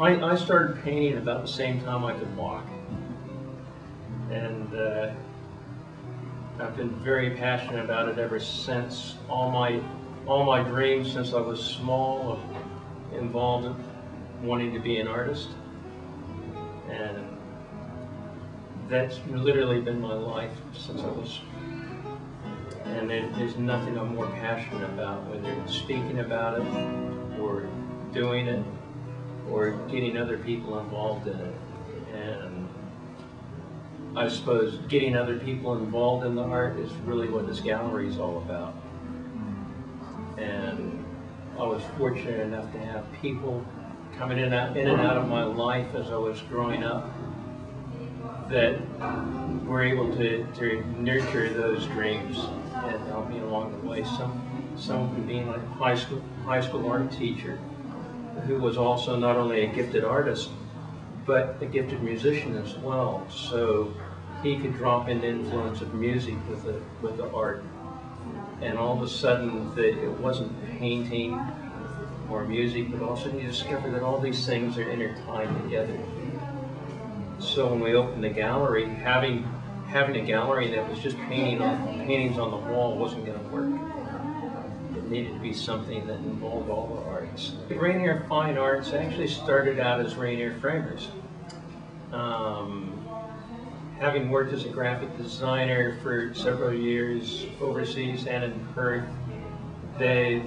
I started painting about the same time I could walk, and I've been very passionate about it ever since. All my dreams since I was small involved in wanting to be an artist, and that's literally been my life since I was. And there's nothing I'm more passionate about, whether it's speaking about it, or doing it, or getting other people involved in it. And I suppose getting other people involved in the art is really what this gallery is all about. And I was fortunate enough to have people coming in and out of my life as I was growing up that were able to nurture those dreams and help me along the way. Some of them being like a high school art teacher who was also not only a gifted artist, but a gifted musician as well. So he could drop in the influence of music with the art. And all of a sudden, it wasn't painting or music, but also you discover that all these things are intertwined together. So when we opened the gallery, having a gallery that was just paintings on the wall wasn't going to work. It needed to be something that involved all the arts. Rainier Fine Arts actually started out as Rainier Framers. Having worked as a graphic designer for several years overseas and in Perth, they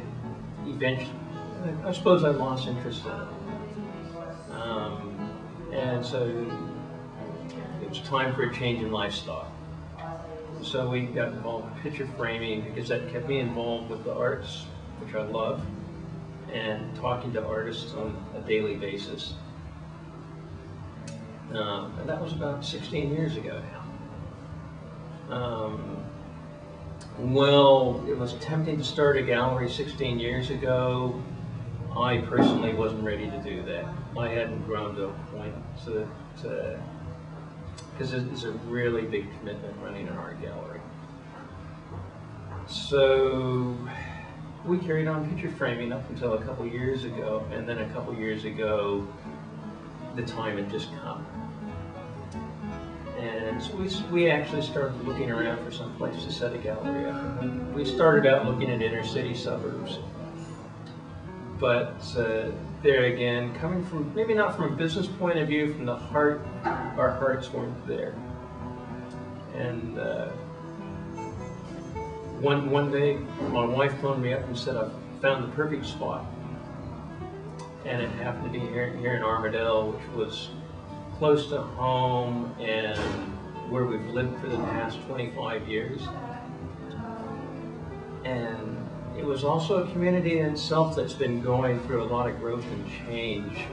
eventually, I suppose I lost interest in it. And so it was time for a change in lifestyle. So we got involved in picture framing because that kept me involved with the arts, which I love, and talking to artists on a daily basis. And that was about 16 years ago now. Well, it was tempting to start a gallery 16 years ago. I personally wasn't ready to do that. I hadn't grown to a point because it's a really big commitment running an art gallery. So we carried on picture framing up until a couple years ago, and then a couple years ago, the time had just come. And so we actually started looking around for some place to set a gallery up. We started out looking at inner city suburbs. But there again, coming from, maybe not from a business point of view, from the heart, our hearts weren't there. And one day, my wife phoned me up and said, "I've found the perfect spot." And it happened to be here in Armadale, which was close to home and where we've lived for the past 25 years. And it was also a community in itself that's been going through a lot of growth and change.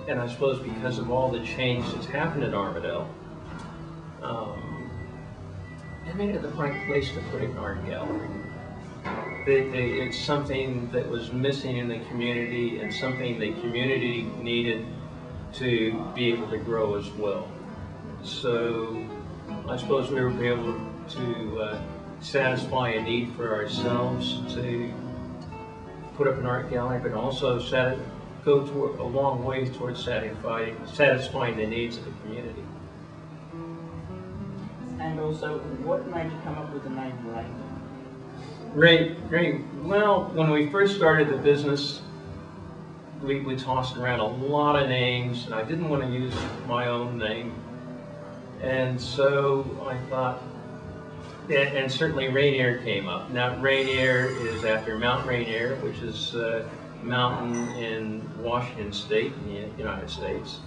And I suppose because of all the change that's happened at Armadale, it made it the right place to put an art gallery. It's something that was missing in the community and something the community needed to be able to grow as well. So I suppose we were able to satisfy a need for ourselves to put up an art gallery, but also go a long way towards satisfying the needs of the community. And also, what made you come up with the name Rainier? Great. Well, when we first started the business, we tossed around a lot of names, and I didn't want to use my own name. And so I thought, and certainly Rainier came up. Now, Rainier is after Mount Rainier, which is a mountain in Washington State in the United States.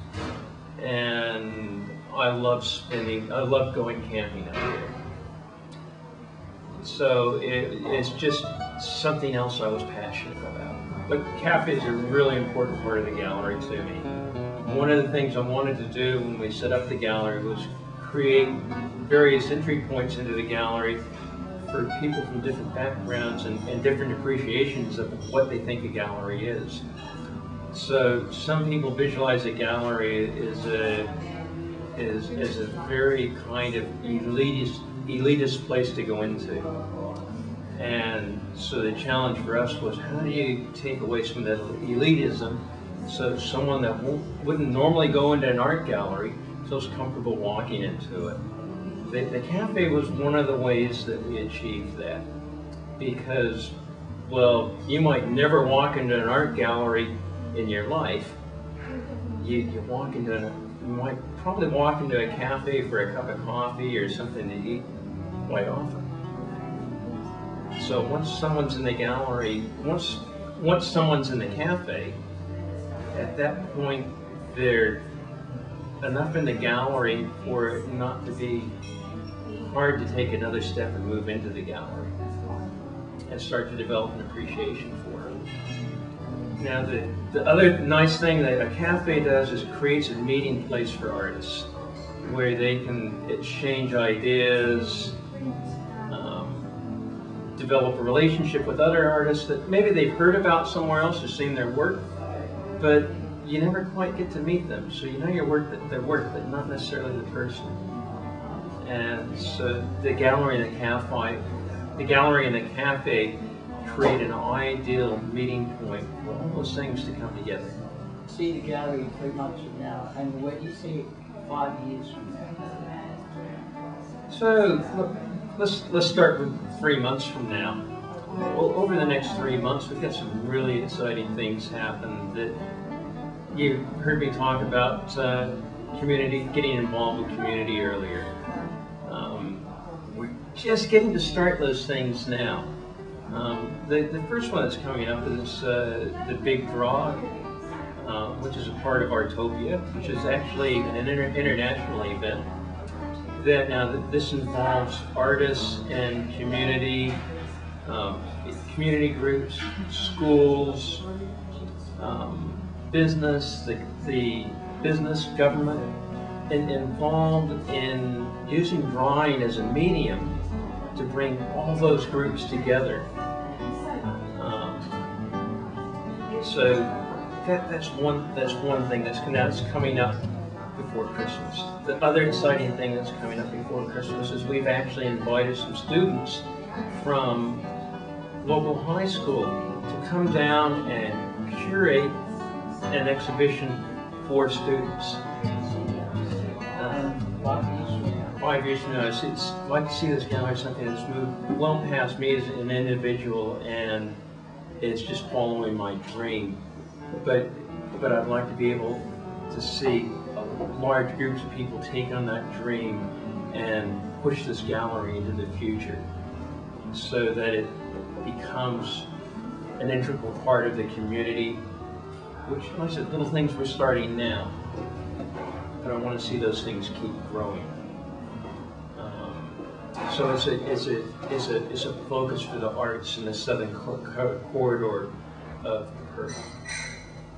And I love going camping up there. So it's just something else I was passionate about. But cafes are a really important part of the gallery to me. One of the things I wanted to do when we set up the gallery was create various entry points into the gallery for people from different backgrounds and different appreciations of what they think a gallery is. So some people visualize a gallery as a very kind of elitist place to go into. And so the challenge for us was, how do you take away some of that elitism So someone that wouldn't normally go into an art gallery feels comfortable walking into it. The cafe was one of the ways that we achieved that, because, well, you might never walk into an art gallery in your life. You might probably walk into a cafe for a cup of coffee or something to eat quite often. So once someone's in the gallery, once someone's in the cafe, at that point they're enough in the gallery for it not to be hard to take another step and move into the gallery and start to develop an appreciation for it. Now the other nice thing that a cafe does is creates a meeting place for artists where they can exchange ideas, develop a relationship with other artists that maybe they've heard about somewhere else or seen their work, but you never quite get to meet them. So you know their work, but not necessarily the person. And so the gallery and the cafe create an ideal meeting point for all those things to come together. See the gallery 3 months from now, and where do you see it 5 years from now? So let's start with 3 months from now. Well, over the next 3 months, we've got some really exciting things happen that you heard me talk about. Community, getting involved with community earlier. We're just getting to start those things now. The first one that's coming up is the Big Draw, which is a part of Artopia, which is actually an international event. This involves artists and community groups, schools, business, the business, government, and involved in using drawing as a medium to bring all those groups together. So that's one thing that's coming up before Christmas. The other exciting thing that's coming up before Christmas is we've actually invited some students from local high school to come down and curate an exhibition for students. 5 years from now, I'd like to see this gallery something that's moved well past me as an individual, and it's just following my dream. But I'd like to be able to see large groups of people take on that dream and push this gallery into the future so that it becomes an integral part of the community, which, like I said, little things we're starting now, but I want to see those things keep growing. So it's a focus for the arts in the southern corridor of Perth.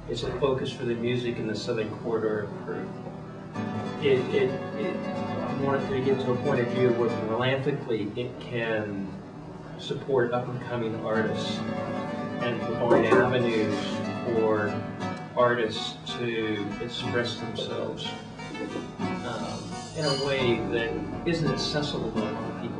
It's a focus for the music in the southern corridor of Perth. I wanted to get to a point of view where philanthropically it can support up-and-coming artists and provide avenues for artists to express themselves in a way that isn't accessible to a lot of people.